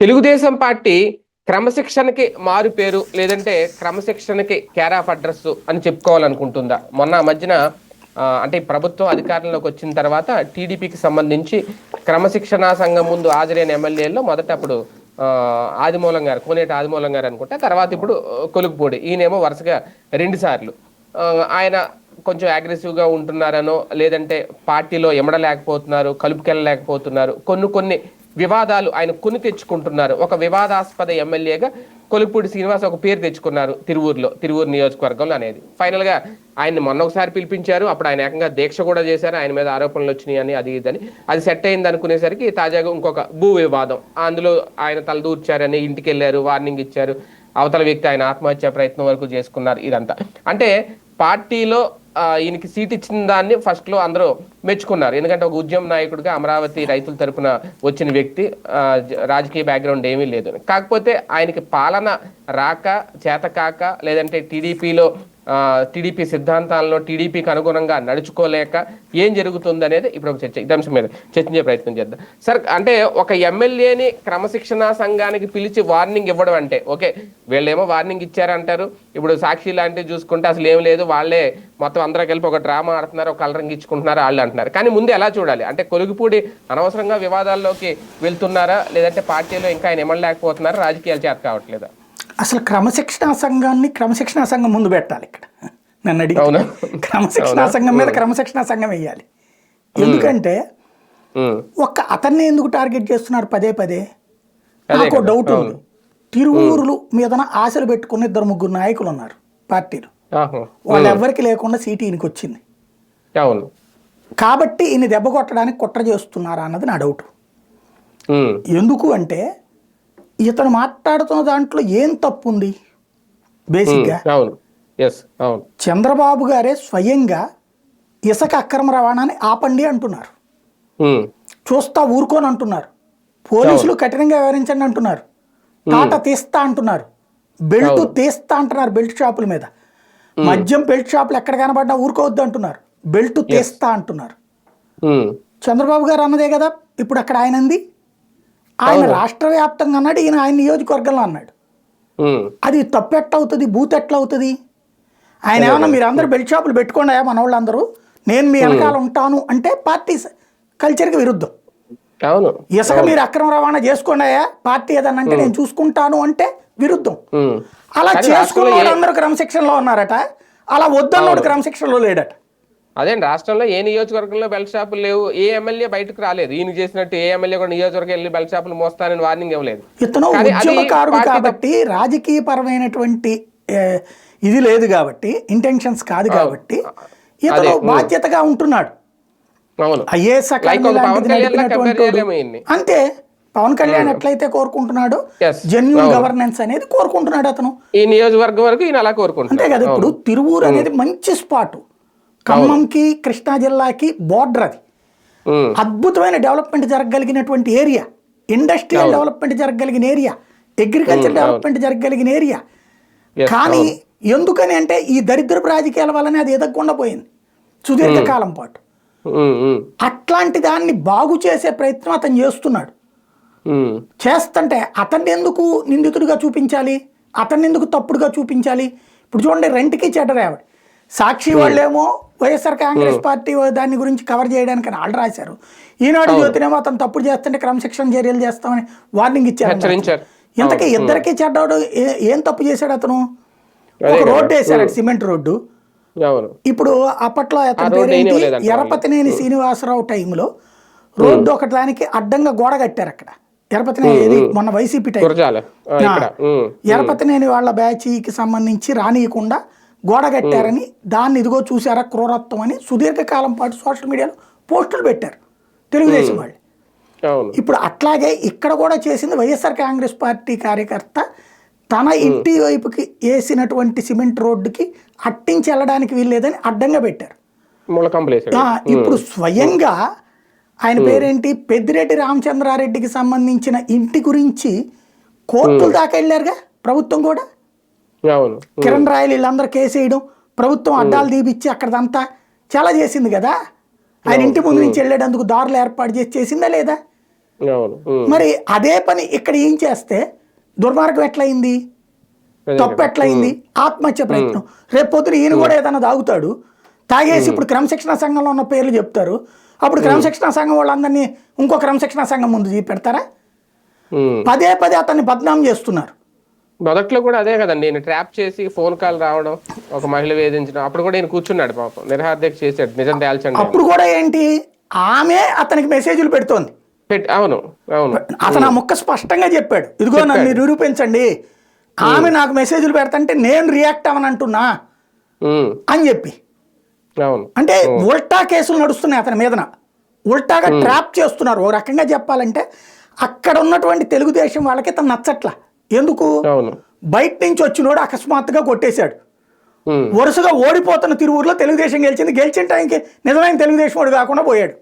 Telugu Desam party క్రమశిక్షణకి మారు పేరు లేదంటే క్రమశిక్షణకి కేర్ ఆఫ్ అడ్రస్ అని చెప్పుకోవాలనుకుంటుందా? మొన్న మధ్యన అంటే ప్రభుత్వం అధికారంలోకి వచ్చిన తర్వాత టీడీపీకి సంబంధించి క్రమశిక్షణా సంఘం ముందు హాజరైన ఎమ్మెల్యేల్లో మొదట అప్పుడు ఆదిమూలం గారు, కోనేటి ఆదిమూలం గారు అనుకుంటే, తర్వాత ఇప్పుడు కొలుకుపూడి ఈయనేమో వరుసగా 2 సార్లు ఆయన కొంచెం అగ్రెసివ్గా ఉంటున్నారనో లేదంటే పార్టీలో ఎమడలేకపోతున్నారు, కలుపుకెళ్ళలేకపోతున్నారు, కొన్ని వివాదాలు ఆయన కొని తెచ్చుకుంటున్నారు. ఒక వివాదాస్పద ఎమ్మెల్యేగా కొలుపూడి శ్రీనివాస్ ఒక పేరు తెచ్చుకున్నారు తిరువూరు నియోజకవర్గంలో అనేది. ఫైనల్ గా ఆయన్ని మొన్న ఒకసారి పిలిపించారు, అప్పుడు ఆయన ఏకంగా దీక్ష కూడా చేశారు, ఆయన మీద ఆరోపణలు వచ్చినాయి అని అది ఇదని. అది సెట్ అయింది అనుకునేసరికి తాజాగా ఇంకొక భూ వివాదం, అందులో ఆయన తలదూర్చారని ఇంటికి వెళ్ళారు, వార్నింగ్ ఇచ్చారు, అవతల వ్యక్తి ఆయన ఆత్మహత్య ప్రయత్నం వరకు చేసుకున్నారు. ఇదంతా అంటే పార్టీలో ఈయనకి సీట్ ఇచ్చిన దాన్ని ఫస్ట్ లో అందరూ మెచ్చుకున్నారు. ఎందుకంటే ఒక ఉద్యమ నాయకుడిగా అమరావతి రైతుల తరపున వచ్చిన వ్యక్తి, రాజకీయ బ్యాక్గ్రౌండ్ ఏమీ లేదు. కాకపోతే ఆయనకి పాలన రాక, చేతకాక, లేదంటే టీడీపీ సిద్ధాంతాలను టీడీపీకి అనుగుణంగా నడుచుకోలేక ఏం జరుగుతుంది అనేది ఇప్పుడు ఒక చర్చ, ఇదంశం మీద చర్చించే ప్రయత్నం చేద్దాం. సార్, అంటే ఒక ఎమ్మెల్యేని క్రమశిక్షణా సంఘానికి పిలిచి వార్నింగ్ ఇవ్వడం అంటే, ఓకే వీళ్ళేమో వార్నింగ్ ఇచ్చారంటారు, ఇప్పుడు సాక్షి లాంటివి చూసుకుంటే అసలు ఏం లేదు, వాళ్ళే మొత్తం అందరూ కలిపి ఒక డ్రామా ఆడుతున్నారు, ఒక కలరింగ్ ఇచ్చుకుంటున్నారు వాళ్ళు అంటున్నారు. కానీ ముందు ఎలా చూడాలి అంటే, కొలుగుపూడి అనవసరంగా వివాదాల్లోకి వెళ్తున్నారా, లేదంటే పార్టీలో ఇంకా ఆయన ఎమ్మలేకపోతున్నారా, రాజకీయాలు చేత కావట్లేదా? అసలు క్రమశిక్షణా సంఘం ముందు పెట్టాలి. ఇక్కడ నన్ను అడిగి క్రమశిక్షణా సంఘం మీద క్రమశిక్షణా సంఘం వేయాలి. ఎందుకంటే అతన్ని ఎందుకు టార్గెట్ చేస్తున్నారు పదే పదే? నాకు డౌట్ ఉంది. తిరువూరులు మీద ఆశలు పెట్టుకున్న 2-3 నాయకులు ఉన్నారు పార్టీలు, వాళ్ళు ఎవరికి లేకుండా సీటు ఈయనకి వచ్చింది కాబట్టి ఈయన దెబ్బ కొట్టడానికి కుట్ర చేస్తున్నారా అన్నది నా డౌట్. ఎందుకు అంటే ఇతను మాట్లాడుతున్న దాంట్లో ఏం తప్పు ఉంది? బేసిక్గా చంద్రబాబు గారే స్వయంగా ఇసుక అక్రమ రవాణాని ఆపండి అంటున్నారు, చూస్తా ఊరుకోని అంటున్నారు, పోలీసులు కఠినంగా వ్యవహరించండి అంటున్నారు, తాట తీస్తా అంటున్నారు, బెల్ట్ తీస్తా అంటున్నారు, బెల్ట్ షాపుల మీద మద్యం బెల్ట్ షాపులు ఎక్కడ కనబడ్డా ఊరుకోవద్దు అంటున్నారు, బెల్ట్ తీస్తా అంటున్నారు. చంద్రబాబు గారు అన్నదే కదా ఇప్పుడు అక్కడ ఆయన అంది. ఆయన రాష్ట్ర వ్యాప్తంగా అన్నాడు, ఈయన ఆయన నియోజకవర్గంలో అన్నాడు. అది తప్పు ఎట్లా అవుతుంది, బూత్ ఎట్లా అవుతుంది? ఆయన ఏమన్నా మీరు అందరూ బెల్ట్ షాపులు పెట్టుకోండి మన వాళ్ళందరూ, నేను మీ వెనకాల ఉంటాను అంటే పార్టీ కల్చర్కి విరుద్ధం. ఇసుక మీరు అక్రమ రవాణా చేసుకోండి పార్టీ ఏదన్నా అంటే నేను చూసుకుంటాను అంటే విరుద్ధం. అలా చేసుకున్న వాళ్ళందరూ క్రమశిక్షణలో ఉన్నారట, అలా వద్దన్నోడు క్రమశిక్షణలో లేడట. అదే రాష్ట్రంలో ఏ నియోజకవర్గంలో బెల్ట్ షాపులు లేవు, ఏ ఎమ్మెల్యే బయటకు రాలేదు, ఈయన చేసినట్టు ఏ ఎమ్మెల్యే కూడా నియోజకవర్గం వెళ్ళి బెల్ట్ షాపులు మోస్తానని వార్నింగ్ ఇవ్వలేదు. ఇతను ఉద్యమకారుడు కాబట్టి, రాజకీయ పరమైనటువంటి ఇది లేదు కాబట్టి, ఇంటెన్షన్స్ కాదు కాబట్టి ఇతను బాధ్యతగా ఉంటున్నాడు. ఐఏఎస్ అంతే. పవన్ కళ్యాణ్ ఎట్లయితే కోరుకుంటున్నాడు జెన్యూన్ గవర్నెన్స్ అనేది కోరుకుంటున్నాడు అతను. ఈ నియోజకవర్గం వరకు ఈయన అలా కోరుకుంటున్నాడు. అంతే కదా. ఇప్పుడు తిరువూరు అనేది మంచి స్పాట్, ఖమ్మంకి కృష్ణా జిల్లాకి బోర్డర్, అది అద్భుతమైన డెవలప్మెంట్ జరగగలిగినటువంటి ఏరియా, ఇండస్ట్రియల్ డెవలప్మెంట్ జరగగలిగిన ఏరియా, అగ్రికల్చర్ డెవలప్మెంట్ జరగగలిగిన ఏరియా. కానీ ఎందుకని అంటే ఈ దరిద్రపు రాజకీయాల వల్లనే అది ఎదగకుండా పోయింది సుదీర్ఘకాలం పాటు. అట్లాంటి దాన్ని బాగు చేసే ప్రయత్నం అతను చేస్తున్నాడు. చేస్తుంటే అతన్ని ఎందుకు నిందితుడిగా చూపించాలి, అతన్ని ఎందుకు తప్పుడుగా చూపించాలి? ఇప్పుడు చూడండి, రెంట్కి చెడ్డరేవాడు సాక్షి వాళ్ళేమో వైఎస్ఆర్ కాంగ్రెస్ పార్టీ దాని గురించి కవర్ చేయడానికి వాళ్ళు రాశారు, ఈనాడు జ్యోతినేమో అతను తప్పుడు చేస్తుంటే క్రమశిక్షణ చర్యలు చేస్తామని వార్నింగ్ ఇచ్చారు. ఇంతకీ ఇద్దరికి చెడ్డవాడు ఏం తప్పు చేశాడు? అతను ఒక రోడ్డు వేశాడు, సిమెంట్ రోడ్డు. ఇప్పుడు అప్పట్లో అతని పేరేంటి, ఎరపతినేని శ్రీనివాసరావు టైంలో రోడ్డు ఒకదానికి అడ్డంగా గోడ కట్టారు అక్కడ. ఎరపతినేని మొన్న వైసీపీ టైం, ఎరపతినేని వాళ్ళ బ్యాచ్కి సంబంధించి రానియకుండా గోడ కట్టారని, దాన్ని ఇదిగో చూసారా క్రూరత్వం అని సుదీర్ఘకాలం పాటు సోషల్ మీడియాలో పోస్టులు పెట్టారు తెలుగుదేశం వాళ్ళు. ఇప్పుడు అట్లాగే ఇక్కడ కూడా చేసింది వైఎస్ఆర్ కాంగ్రెస్ పార్టీ కార్యకర్త తన ఇంటి వైపుకి వేసినటువంటి సిమెంట్ రోడ్డుకి అట్టించి వెళ్ళడానికి వీల్లేదని అడ్డంగా పెట్టారు. ఇప్పుడు స్వయంగా ఆయన పేరేంటి, పెద్దిరెడ్డి రామచంద్రారెడ్డికి సంబంధించిన ఇంటి గురించి కోర్టుల దాకా వెళ్ళారుగా ప్రభుత్వం కూడా. కిరణ్ రాయలు వీళ్ళందరూ కేసేయడం, ప్రభుత్వం అడ్డాలు తీపిచ్చి అక్కడంతా చాలా చేసింది కదా. ఆయన ఇంటి ముందు నుంచి వెళ్ళేటందుకు దారులు ఏర్పాటు చేసిందా లేదా? అవును. మరి అదే పని ఇక్కడ ఏం చేస్తే దుర్మార్గం ఎట్లయింది, తప్పు ఎట్లయింది, ఆత్మహత్య ప్రయత్నం. రేపు పొద్దున ఈయన కూడా ఏదైనా తాగుతాడు, తాగేసి ఇప్పుడు క్రమశిక్షణ సంఘంలో ఉన్న పేర్లు చెప్తారు, అప్పుడు క్రమశిక్షణ సంఘం వాళ్ళందరినీ ఇంకో క్రమశిక్షణ సంఘం ముందు పెడతారా? పదే పదే అతన్ని బద్నాం చేస్తున్నారు. మొదట్లో కూడా అదే కదండి, ఈయన ట్రాప్ చేసి ఫోన్ కాల్ రావడం, ఒక మహిళ వేధించడం, అప్పుడు కూడా ఈయన కూర్చున్నాడు పాపం, నిరహార్దీక్ష చేశాడు, నిజం తేల్చండి. అప్పుడు కూడా ఏంటి, ఆమె అతనికి మెసేజ్లు పెడుతోంది. అవును అవును. అతను ఆ ముక్క స్పష్టంగా చెప్పాడు, ఇదిగో నన్ను నిరూపించండి, ఆమె నాకు మెసేజ్లు పెడతంటే నేను రియాక్ట్ అవనంటున్నా అని చెప్పి. అవును. అంటే ఉల్టా కేసులు నడుస్తున్నాయి అతని మీదన, ఉల్టాగా ట్రాప్ చేస్తున్నారు. ఓ రకంగా చెప్పాలంటే అక్కడ ఉన్నటువంటి తెలుగుదేశం వాళ్ళకి తను నచ్చట్ల. ఎందుకు, బయట నుంచి వచ్చినోడు అకస్మాత్తుగా కొట్టేశాడు, వరుసగా ఓడిపోతున్న తిరువురులో తెలుగుదేశం గెలిచింది, గెలిచిన టైంకి నిజమైన తెలుగుదేశం వాడు కాకుండా పోయాడు.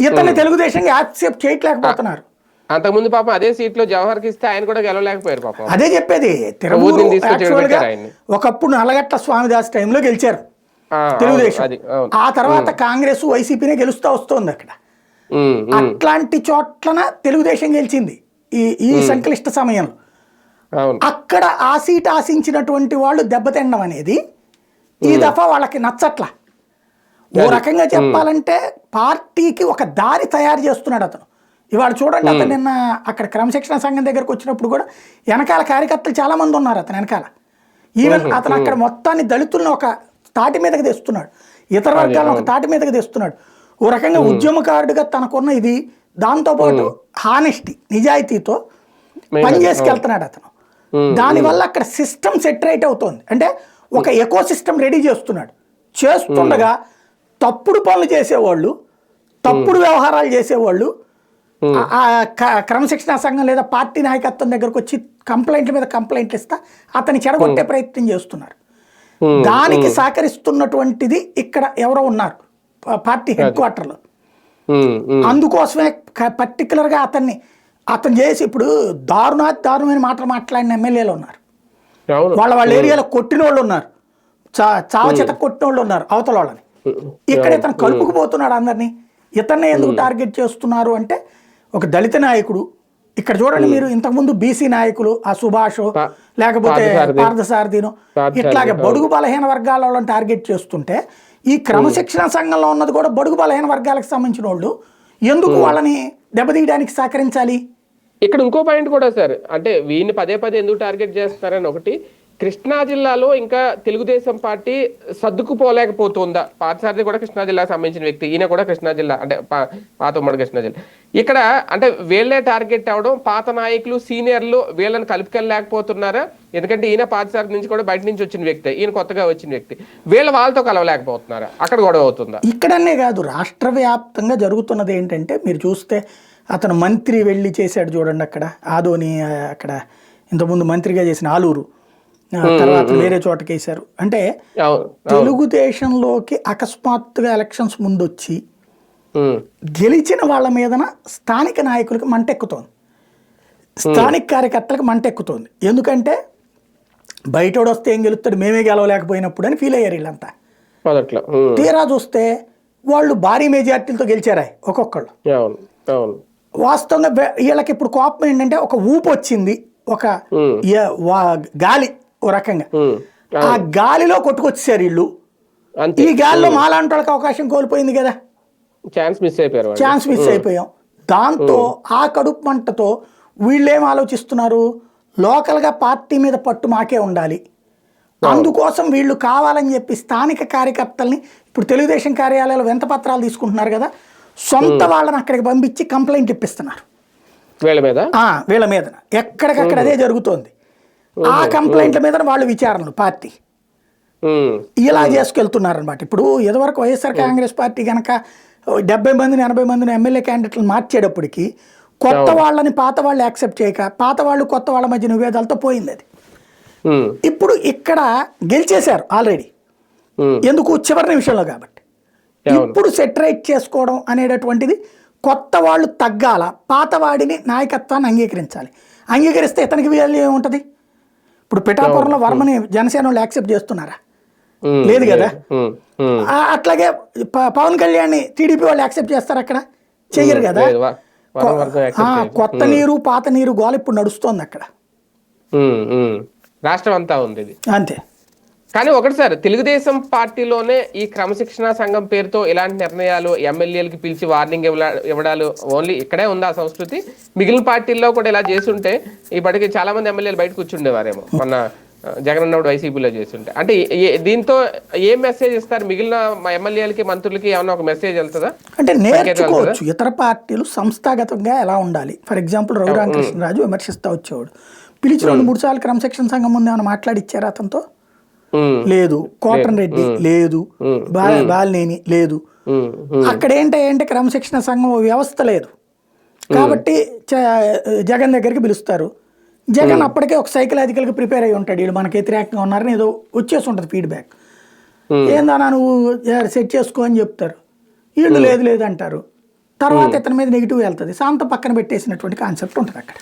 ఇతన్ని తెలుగుదేశం యాక్సెప్ట్ చేయట్లేకపోతున్నారు. అంతకుముందు పాపం అదే సీట్ లో జవహర్కి ఇస్తే ఆయన కూడా గెలవలేకపోయారు పాపం. అదే చెప్పేది, తిరువూరు యాక్చువల్గా ఒకప్పుడు నల్లగట్ల స్వామిదాస్ టైంలో గెలిచారు తెలుగుదేశం, ఆ తర్వాత కాంగ్రెస్ వైసీపీనే గెలుస్తూ వస్తుంది అక్కడ. అట్లాంటి చోట్లన తెలుగుదేశం గెలిచింది ఈ సంక్లిష్ట సమయంలో. అక్కడ ఆ సీట్ ఆశించినటువంటి వాళ్ళు దెబ్బతినడం అనేది ఈ దఫా వాళ్ళకి నచ్చట్ల. ఓ రకంగా చెప్పాలంటే పార్టీకి ఒక దారి తయారు చేస్తున్నాడు అతను. ఇవాళ చూడండి, అతను నిన్న అక్కడ క్రమశిక్షణ సంఘం దగ్గరకు వచ్చినప్పుడు కూడా వెనకాల కార్యకర్తలు చాలా మంది ఉన్నారు అతను వెనకాల. ఈవెన్ అతను అక్కడ మొత్తాన్ని దళితులను ఒక తాటి మీదకి తెస్తున్నాడు, ఇతర వర్గాలను ఒక తాటి మీదకి తెస్తున్నాడు. ఓ రకంగా ఉద్యమకారుడిగా తనకున్న ఇది, దాంతోపాటు హానెస్టీ నిజాయితీతో పనిచేసుకెళ్తున్నాడు అతను. దానివల్ల అక్కడ సిస్టమ్ సెట్ రైట్ అవుతోంది. అంటే ఒక ఎకో సిస్టమ్ రెడీ చేస్తున్నాడు. చేస్తుండగా తప్పుడు పనులు చేసేవాళ్ళు, తప్పుడు వ్యవహారాలు చేసేవాళ్ళు క్రమశిక్షణ సంఘం లేదా పార్టీ నాయకత్వం దగ్గరకు వచ్చి కంప్లైంట్ల మీద కంప్లైంట్లు ఇస్తా అతని చెడగొట్టే ప్రయత్నం చేస్తున్నారు. దానికి సహకరిస్తున్నటువంటిది ఇక్కడ ఎవరో ఉన్నారు పార్టీ హెడ్ క్వార్టర్లో. అందుకోసమే పర్టికులర్గా అతను చేసి ఇప్పుడు దారుణమైన మాటలు మాట్లాడిన ఎమ్మెల్యేలు ఉన్నారు, వాళ్ళ ఏరియాలో కొట్టిన వాళ్ళు ఉన్నారు, చావచేత కొట్టిన వాళ్ళు ఉన్నారు అవతల వాళ్ళని. ఇక్కడ ఇతను కలుపుకుపోతున్నాడు అందరినీ. ఇతన్ని ఎందుకు టార్గెట్ చేస్తున్నారు అంటే, ఒక దళిత నాయకుడు, ఇక్కడ చూడండి మీరు, ఇంతకుముందు బీసీ నాయకులు ఆ సుభాష్ లేకపోతే పార్థసారథిను ఇట్లాగే బడుగు బలహీన వర్గాల వాళ్ళని టార్గెట్ చేస్తుంటే, ఈ క్రమశిక్షణ సంఘంలో ఉన్నది కూడా బడుగు బలహీన వర్గాలకు సంబంధించిన వాళ్ళు, ఎందుకు వాళ్ళని దెబ్బతీయడానికి సహకరించాలి? ఇక్కడ ఇంకో పాయింట్ కూడా సార్, అంటే వీడిని పదే పదే ఎందుకు టార్గెట్ చేస్తున్నారని ఒకటి, కృష్ణా జిల్లాలో ఇంకా తెలుగుదేశం పార్టీ సర్దుకుపోలేకపోతుందా? పార్థసారథి కూడా కృష్ణా జిల్లాకు సంబంధించిన వ్యక్తి, ఈయన కూడా కృష్ణా జిల్లా, అంటే పాత ఉమ్మడి కృష్ణా జిల్లా. ఇక్కడ అంటే వీళ్ళే టార్గెట్ అవడం, పాత నాయకులు సీనియర్లు వీళ్ళని కలుపుకెళ్ళలేకపోతున్నారా? ఎందుకంటే ఈయన పార్థసారథి నుంచి కూడా బయట నుంచి వచ్చిన వ్యక్తి, ఈయన కొత్తగా వచ్చిన వ్యక్తి, వాళ్ళతో కలవలేకపోతున్నారా? అక్కడ గొడవ అవుతుందా? ఇక్కడనే కాదు, రాష్ట్ర వ్యాప్తంగా జరుగుతున్నది ఏంటంటే, మీరు చూస్తే అతను మంత్రి వెళ్ళి చేశాడు చూడండి, అక్కడ ఆదోని, అక్కడ ఇంతకుముందు మంత్రిగా చేసిన ఆలూరు, తర్వాత వేరే చోటకి వేశారు. అంటే తెలుగుదేశంలోకి అకస్మాత్తుగా ఎలక్షన్స్ ముందు వచ్చి గెలిచిన వాళ్ళ మీదన స్థానిక నాయకులకి మంటెక్కుతోంది, స్థానిక కార్యకర్తలకు మంటెక్కుతోంది. ఎందుకంటే బయటోడు వస్తే ఏం గెలుస్తాడు, మేమే గెలవలేకపోయినప్పుడు అని ఫీల్ అయ్యారు వీళ్ళంతా. తీరా చూస్తే వాళ్ళు భారీ మెజార్టీలతో గెలిచారా ఒక్కొక్కళ్ళు. వాస్తవంగా వీళ్ళకి ఇప్పుడు కోపం ఏంటంటే, ఒక ఊపు వచ్చింది, ఒక గాలి, ఓ రకంగా ఆ గాలిలో కొట్టుకొచ్చేసారు వీళ్ళు. ఈ గాలిలో మాలాంటి వాళ్ళకి అవకాశం కోల్పోయింది కదా, ఛాన్స్ మిస్ అయిపోయాం. దాంతో ఆ కడుపు మంటతో వీళ్ళేం ఆలోచిస్తున్నారు, లోకల్గా పార్టీ మీద పట్టు మాకే ఉండాలి, అందుకోసం వీళ్ళు కావాలని చెప్పి స్థానిక కార్యకర్తల్ని ఇప్పుడు తెలుగుదేశం కార్యాలయాలు వెంత పత్రాలు తీసుకుంటున్నారు కదా, సొంత వాళ్ళని అక్కడికి పంపించి కంప్లైంట్ ఇప్పిస్తున్నారు వీళ్ళ మీద. ఎక్కడికక్కడ అదే జరుగుతోంది. ఆ కంప్లైంట్ల మీద వాళ్ళు విచారణలు పార్టీ ఇలా చేసుకెళ్తున్నారు అనమాట. ఇప్పుడు ఇదివరకు వైఎస్ఆర్ కాంగ్రెస్ పార్టీ కనుక 70 మందిని 80 మందిని ఎమ్మెల్యే క్యాండిడేట్లు మార్చేటప్పటికి కొత్త వాళ్ళని పాత వాళ్ళు యాక్సెప్ట్ చేయక, పాత వాళ్ళు కొత్త వాళ్ళ మధ్య నివేదాలతో పోయింది అది. ఇప్పుడు ఇక్కడ గెలిచేశారు ఆల్రెడీ, ఎందుకు, చివరి నిమిషంలో కాబట్టి. ఇప్పుడు సెటరైట్ చేసుకోవడం అనేటటువంటిది, కొత్త వాళ్ళు తగ్గాల, పాత వాడిని నాయకత్వాన్ని అంగీకరించాలి. అంగీకరిస్తే ఇతనికి వీళ్ళు ఏముంటుంది? ఇప్పుడు పిఠాపురంలో వర్మని జనసేన వాళ్ళు యాక్సెప్ట్ చేస్తున్నారా? లేదు కదా. అట్లాగే పవన్ కళ్యాణ్ టీడీపీ వాళ్ళు యాక్సెప్ట్ చేస్తారు అక్కడ? చెయ్యరు కదా. వరం వర్గం యాక్సెప్ట్ చేయదు. కొత్త నీరు పాత నీరు గోల ఇప్పుడు నడుస్తోంది అక్కడ. రాష్ట్రం అంతా ఉంది ఇది. అంతే. కానీ ఒకటి సార్, తెలుగుదేశం పార్టీలోనే ఈ క్రమశిక్షణ సంఘం పేరుతో ఇలాంటి నిర్ణయాలు, ఎమ్మెల్యేలకి పిలిచి వార్నింగ్ ఇవ్వడాలు ఓన్లీ ఇక్కడే ఉంది ఆ సంస్కృతి. మిగిలిన పార్టీల్లో కూడా ఇలా చేస్తుంటే ఇప్పటికి చాలా మంది ఎమ్మెల్యేలు బయట కూర్చుండేవారేమో, మొన్న జగన్ అన్నప్పుడు వైసీపీలో చేస్తుంటే. అంటే దీంతో ఏం మెసేజ్ ఇస్తారు మిగిలిన ఎమ్మెల్యేలకి, మంత్రులకి? ఏమన్నా ఒక మెసేజ్ వెళ్తుందా? అంటే నేర్చుకోవచ్చు ఇతర పార్టీలు సంస్థాగతంగా ఎలా ఉండాలి. ఫర్ ఎగ్జాంపుల్ రఘురామకృష్ణరాజు విమర్శిస్తూ వచ్చేవాడు, పిలిచి 2-3 సార్లు క్రమశిక్షణ సంఘం ముందు ఏమైనా మాట్లాడిచ్చారా అతనితో? లేదు. కోటన్ రెడ్డి లేదు, బాలినేని లేదు. అక్కడ ఏంటంటే క్రమశిక్షణ సంఘం వ్యవస్థ లేదు కాబట్టి జగన్ దగ్గరికి పిలుస్తారు. జగన్ అప్పటికే ఒక సైకలాజికల్గా ప్రిపేర్ అయ్యి ఉంటాడు, వీళ్ళు మనకి వ్యతిరేకంగా ఉన్నారని ఏదో వచ్చేసి ఉంటుంది ఫీడ్బ్యాక్. ఏందన్నా నువ్వు సెట్ చేసుకో అని చెప్తారు, వీళ్ళు లేదు లేదు అంటారు. తర్వాత ఇతని మీద నెగిటివ్ వెళ్తుంది, శాంత పక్కన పెట్టేసినటువంటి కాన్సెప్ట్ ఉంటుంది అక్కడ.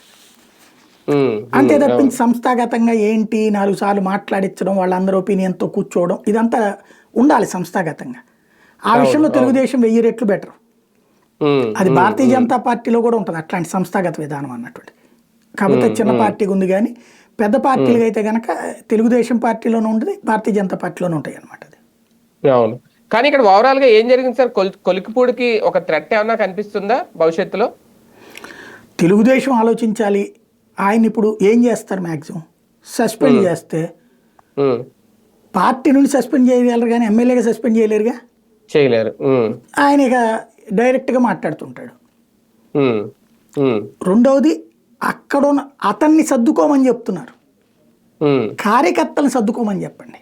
అంతే తప్పించి సంస్థాగతంగా ఏంటి 4 సార్లు మాట్లాడించడం, వాళ్ళందరూ ఒపీనియన్తో కూర్చోవడం, ఇదంతా ఉండాలి సంస్థాగతంగా. ఆ విషయంలో తెలుగుదేశం 1000 రెట్లు బెటర్. అది భారతీయ జనతా పార్టీలో కూడా ఉంటుంది అట్లాంటి సంస్థాగత విధానం అన్నటువంటి. కాకపోతే చిన్న పార్టీకి ఉంది, కానీ పెద్ద పార్టీలుగా అయితే కనుక తెలుగుదేశం పార్టీలోనే ఉంటుంది, భారతీయ జనతా పార్టీలోనే ఉంటాయి అనమాట. అవును. కానీ ఇక్కడ ఓవరాల్ గా ఏం జరిగింది సార్? కొలికిపూడికి ఒక థ్రెట్ ఏమన్నా కనిపిస్తుందా భవిష్యత్తులో? తెలుగుదేశం ఆలోచించాలి. ఆయన ఇప్పుడు ఏం చేస్తారు? మ్యాక్సిమం సస్పెండ్ చేస్తే పార్టీ నుండి సస్పెండ్ చేయగలరు, కానీ ఎమ్మెల్యేగా సస్పెండ్ చేయలేరుగా. చేయలేరు. ఆయన ఇక డైరెక్ట్గా మాట్లాడుతుంటాడు. రెండవది, అక్కడ అతన్ని సర్దుకోమని చెప్తున్నారు, కార్యకర్తలను సర్దుకోమని చెప్పండి.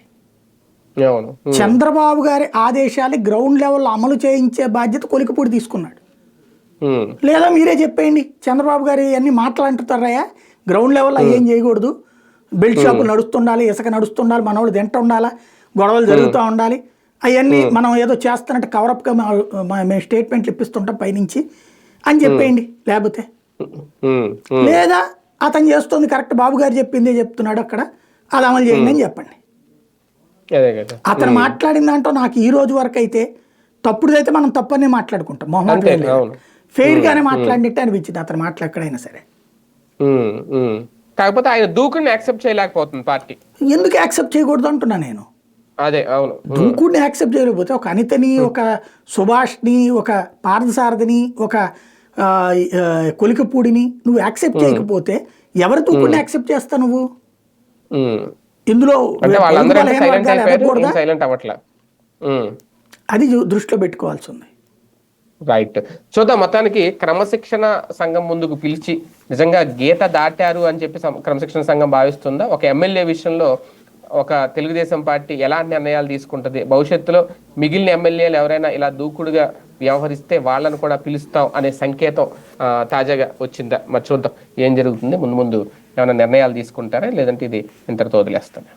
చంద్రబాబు గారి ఆదేశాలు గ్రౌండ్ లెవెల్లో అమలు చేయించే బాధ్యత కొలికిపూడి తీసుకున్నాడు. లేదా మీరే చెప్పేయండి, చంద్రబాబు గారు అన్ని మాట్లాడుతున్నారా? గ్రౌండ్ లెవెల్లో ఏం చేయకూడదు, బెల్ట్ షాపులు నడుస్తుండాలి, ఇసుక నడుస్తుండాలి, మన వాళ్ళు తింటూ ఉండాలా, గొడవలు జరుగుతూ ఉండాలి, అవన్నీ మనం ఏదో చేస్తున్నట్టు కవరప్గా మేము స్టేట్మెంట్లు ఇప్పిస్తుంటాం పైనుంచి అని చెప్పేయండి. లేకపోతే లేదా అతను చేస్తుంది కరెక్ట్, బాబు గారు చెప్పిందే చెప్తున్నాడు అక్కడ, అది అమలు చేయండి అని చెప్పండి. అతను మాట్లాడిన దాంట్లో నాకు ఈ రోజు వరకు అయితే తప్పుడుదైతే మనం తప్పనే మాట్లాడుకుంటాం, మొహమ్మద్ ఫెయిర్ గానే మాట్లాడినట్టు అనిపించింది అతను మాట్లాడైనా సరే. కాకపోతే ఆయన దూకుడిని యాక్సెప్ట్ చేయలేకపోతుంది పార్టీ. ఎందుకు యాక్సెప్ట్ చేయకూడదు అంటున్నా నేను. అదే అవును, దూకుడిని యాక్సెప్ట్ చేయలేకపోతే ఒక అనితని, ఒక సుభాష్ని, ఒక పార్థసారథిని, ఒక కొలికపూడిని నువ్వు యాక్సెప్ట్ చేయకపోతే ఎవరి దూకుడిని యాక్సెప్ట్ చేస్తా నువ్వు? ఇందులో అది దృష్టిలో పెట్టుకోవాల్సి ఉంది. రైట్. చూద్దాం. మొత్తానికి క్రమశిక్షణ సంఘం ముందుకు పిలిచి నిజంగా గీత దాటారు అని చెప్పి క్రమశిక్షణ సంఘం భావిస్తుందా? ఒక ఎమ్మెల్యే విషయంలో ఒక తెలుగుదేశం పార్టీ ఎలాంటి నిర్ణయాలు తీసుకుంటుంది? భవిష్యత్తులో మిగిలిన ఎమ్మెల్యేలు ఎవరైనా ఇలా దూకుడుగా వ్యవహరిస్తే వాళ్ళను కూడా పిలుస్తాం అనే సంకేతం తాజాగా వచ్చిందా? మరి చూద్దాం ఏం జరుగుతుంది. ముందు ఏమైనా నిర్ణయాలు తీసుకుంటారా, లేదంటే ఇది ఇంతటితో వదిలేస్తారా?